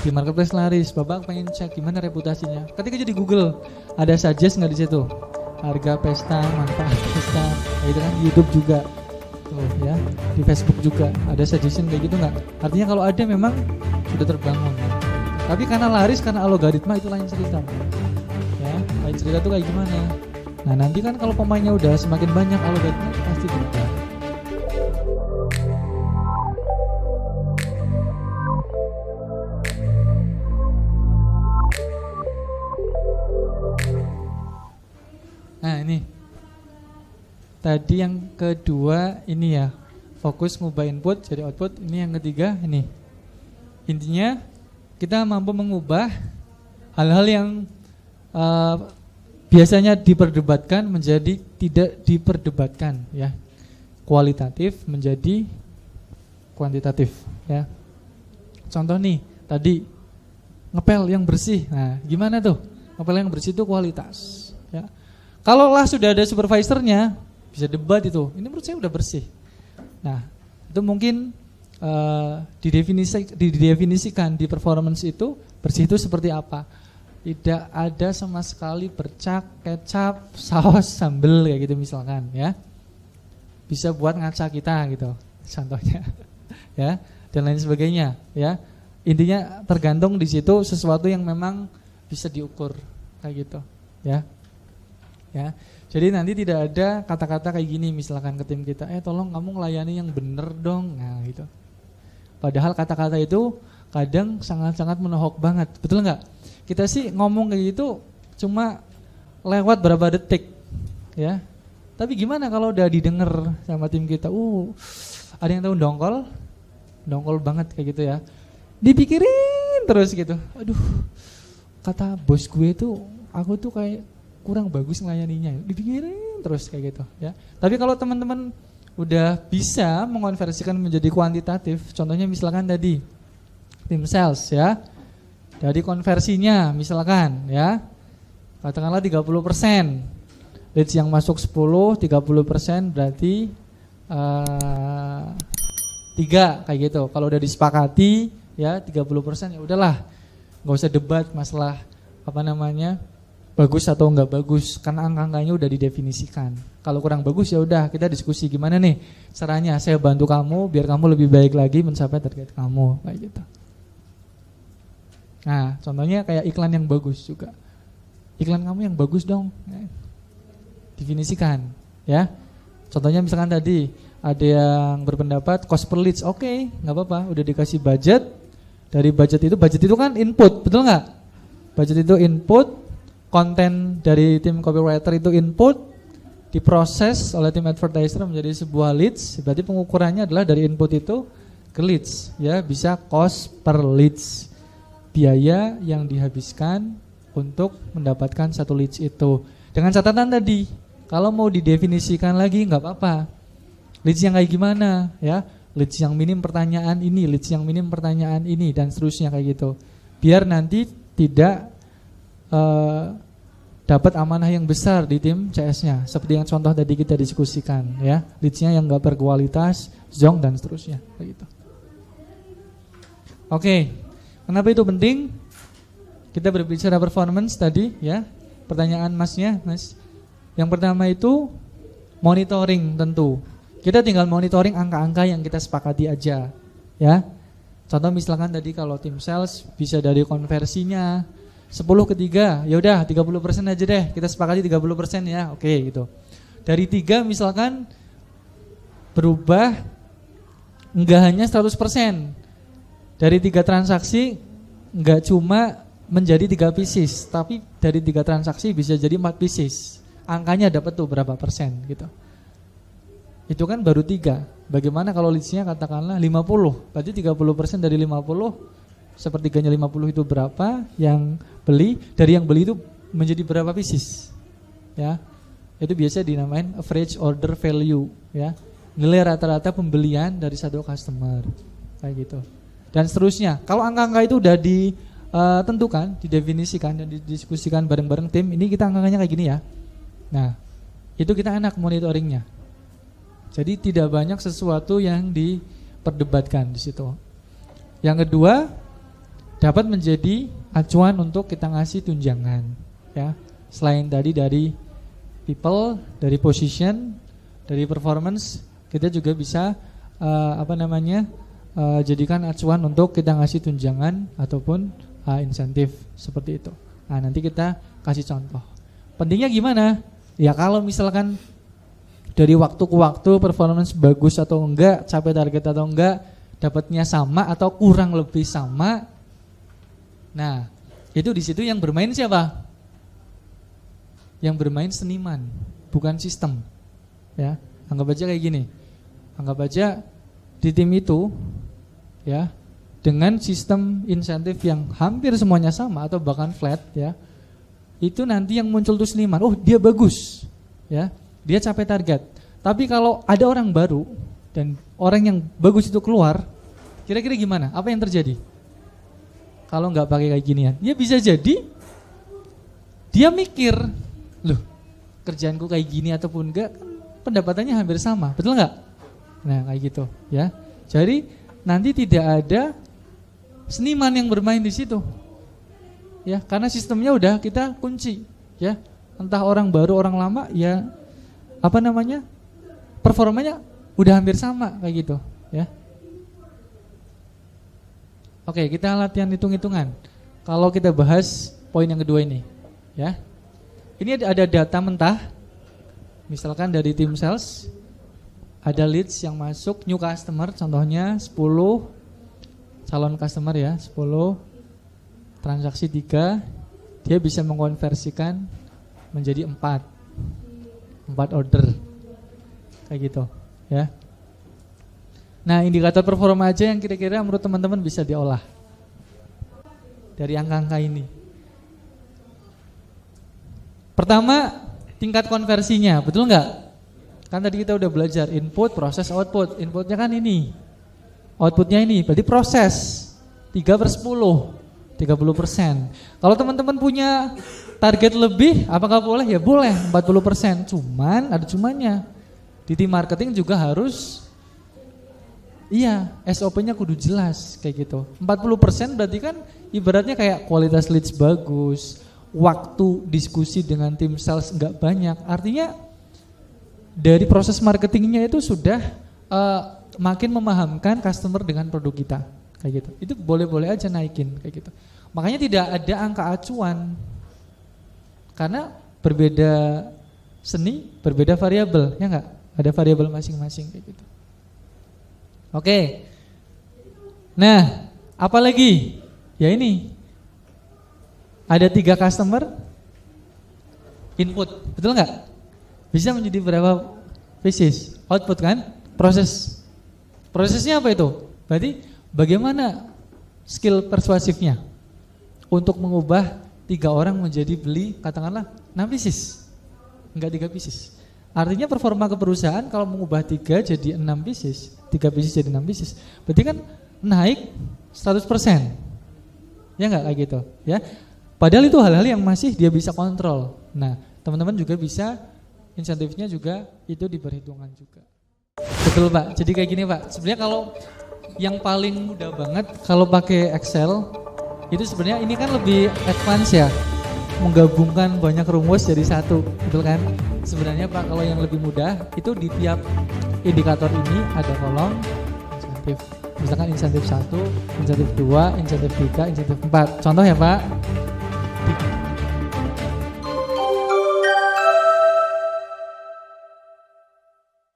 di marketplace laris, Bapak pengen cek gimana reputasinya. Ketika jadi Google, ada suggest nggak di situ? Harga pesta, manfaat pesta, itu kan di YouTube juga, tuh ya, di Facebook juga ada suggestion kayak gitu nggak? Artinya kalau ada memang sudah terbangun. Tapi karena laris, karena algoritma itu lain cerita. Ya, lain cerita tuh kayak gimana? Nah nanti kan kalau pemainnya udah semakin banyak, algoritma pasti berubah. Nah ini tadi yang kedua ini ya, fokus ngubah input jadi output. Ini yang ketiga ini, intinya kita mampu mengubah hal-hal yang biasanya diperdebatkan menjadi tidak diperdebatkan ya, kualitatif menjadi kuantitatif ya. Contoh nih tadi ngepel yang bersih, nah gimana tuh ngepel yang bersih itu kualitas ya. Kalau lah sudah ada supervisornya, bisa debat itu. Ini menurut saya udah bersih. Nah, itu mungkin didefinisikan di performance itu, bersih itu seperti apa. Tidak ada sama sekali bercak, kecap, saus, sambel kayak gitu misalkan ya. Bisa buat ngaca kita gitu, contohnya. Ya, dan lain sebagainya ya. Intinya tergantung di situ sesuatu yang memang bisa diukur kayak gitu ya. Ya, jadi nanti tidak ada kata-kata kayak gini misalkan ke tim kita, tolong kamu ngelayani yang bener dong, nah gitu. Padahal kata-kata itu kadang sangat-sangat menohok banget, betul nggak? Kita sih ngomong kayak gitu cuma lewat berapa detik, ya. Tapi gimana kalau udah didengar sama tim kita? Ada yang tahu dongkol banget kayak gitu ya. Dipikirin terus gitu. Aduh, kata bos gue tuh, aku tuh kayak kurang bagus melayaninya, dipikirin terus kayak gitu ya. Tapi kalau teman-teman udah bisa mengonversikan menjadi kuantitatif, contohnya misalkan tadi tim sales ya, dari konversinya misalkan ya, katakanlah 30%, leads yang masuk 10, 30% berarti 3 kayak gitu. Kalau udah disepakati ya 30% ya udahlah, nggak usah debat masalah bagus atau enggak bagus, karena angka-angkanya udah didefinisikan. Kalau kurang bagus ya udah kita diskusi gimana nih caranya saya bantu kamu biar kamu lebih baik lagi mencapai target kamu kayak gitu. Nah, contohnya kayak iklan yang bagus juga. Iklan kamu yang bagus dong. Definisikan ya. Contohnya misalkan tadi ada yang berpendapat cost per leads, oke, enggak apa-apa, udah dikasih budget. Dari budget itu kan input, betul enggak? Budget itu input, konten dari tim copywriter itu input, diproses oleh tim advertiser menjadi sebuah leads. Berarti pengukurannya adalah dari input itu ke leads ya, bisa cost per leads, biaya yang dihabiskan untuk mendapatkan satu leads itu. Dengan catatan tadi, kalau mau didefinisikan lagi nggak apa-apa, leads yang kayak gimana ya, leads yang minim pertanyaan ini, leads yang minim pertanyaan ini, dan seterusnya kayak gitu, biar nanti tidak dapat amanah yang besar di tim CS-nya, seperti yang contoh tadi kita diskusikan ya, leads-nya yang nggak berkualitas, zonk dan seterusnya begitu. Oke, kenapa itu penting? Kita berbicara performance tadi ya. Pertanyaan masnya, Mas. Yang pertama itu monitoring tentu. Kita tinggal monitoring angka-angka yang kita sepakati aja ya. Contoh misalkan tadi kalau tim sales bisa dari konversinya 10 ke 3, ya udah 30% aja deh, kita sepakati 30% ya, oke gitu. Dari 3 misalkan berubah enggak hanya 100%. Dari 3 transaksi enggak cuma menjadi 3 pieces, tapi dari 3 transaksi bisa jadi 4 pieces. Angkanya dapat tuh berapa persen gitu. Itu kan baru 3. Bagaimana kalau leads-nya katakanlah 50, berarti 30% dari 50, sepertiganya 50 itu berapa yang beli, dari yang beli itu menjadi berapa pieces ya. Itu biasa dinamain average order value ya, nilai rata-rata pembelian dari satu customer kayak gitu, dan seterusnya. Kalau angka-angka itu udah ditentukan, didefinisikan dan didiskusikan bareng-bareng tim, ini kita angkanya kayak gini ya. Nah, itu kita enak monitoringnya. Jadi tidak banyak sesuatu yang diperdebatkan di situ. Yang kedua, dapat menjadi acuan untuk kita ngasih tunjangan, ya. Selain tadi dari people, dari position, dari performance, kita juga bisa jadikan acuan untuk kita ngasih tunjangan ataupun insentif seperti itu. Nah, nanti kita kasih contoh. Pentingnya gimana? Ya kalau misalkan dari waktu ke waktu performance bagus atau enggak, capai target atau enggak, dapatnya sama atau kurang lebih sama. Nah, itu di situ yang bermain siapa? Yang bermain seniman, bukan sistem. Ya, anggap aja kayak gini. Anggap aja di tim itu, ya, dengan sistem insentif yang hampir semuanya sama atau bahkan flat, ya, itu nanti yang muncul tuh seniman. Oh, dia bagus, ya, dia capai target. Tapi kalau ada orang baru dan orang yang bagus itu keluar, kira-kira gimana? Apa yang terjadi? Kalau nggak pakai kayak ginian, ya bisa jadi dia mikir, loh, kerjaanku kayak gini ataupun enggak, kan pendapatannya hampir sama, betul nggak? Nah, kayak gitu, ya. Jadi nanti tidak ada seniman yang bermain di situ, ya, karena sistemnya udah kita kunci, ya. Entah orang baru, orang lama, ya, performanya udah hampir sama kayak gitu, ya. Oke, kita latihan hitung-hitungan. Kalau kita bahas poin yang kedua ini, ya. Ini ada data mentah, misalkan dari tim sales. Ada leads yang masuk, new customer, contohnya 10 calon customer, ya, 10 transaksi 3, dia bisa mengkonversikan menjadi 4 order, kayak gitu, ya. Nah, indikator performa aja yang kira-kira menurut teman-teman bisa diolah dari angka-angka ini. Pertama, tingkat konversinya, betul nggak? Kan tadi kita udah belajar input, proses, output. Inputnya kan ini, outputnya ini, berarti proses 3/10, 30%. Kalau teman-teman punya target lebih, apakah boleh? Ya boleh, 40%. Cuman ada cumannya. Di tim marketing juga harus, iya, SOP-nya kudu jelas kayak gitu. 40% berarti kan ibaratnya kayak kualitas leads bagus, waktu diskusi dengan tim sales enggak banyak. Artinya dari proses marketingnya itu sudah makin memahamkan customer dengan produk kita, kayak gitu. Itu boleh-boleh aja naikin kayak gitu. Makanya tidak ada angka acuan, karena berbeda seni, berbeda variabel, ya enggak? Ada variabel masing-masing kayak gitu. Oke. Nah, apalagi? Ya ini. Ada 3 customer input, betul enggak? Bisa menjadi berapa pieces? Output kan? Prosesnya apa itu? Berarti bagaimana skill persuasifnya untuk mengubah 3 orang menjadi beli katakanlah 6 pieces, enggak 3 pieces. Artinya performa ke perusahaan kalau mengubah 3 jadi 6 pieces, 3 pieces jadi 6 pieces, berarti kan naik 100%. Ya enggak kayak gitu, ya. Padahal itu hal-hal yang masih dia bisa kontrol. Nah, teman-teman juga bisa insentifnya juga itu diperhitungkan juga. Betul Pak, jadi kayak gini Pak. Sebenarnya kalau yang paling mudah banget kalau pakai Excel itu sebenarnya ini kan lebih advance ya, menggabungkan banyak rumus jadi satu, betul kan? Sebenarnya Pak kalau yang lebih mudah itu di tiap indikator ini ada kolom insentif. Misalkan insentif 1, insentif 2, insentif 3, insentif 4. Contoh ya Pak.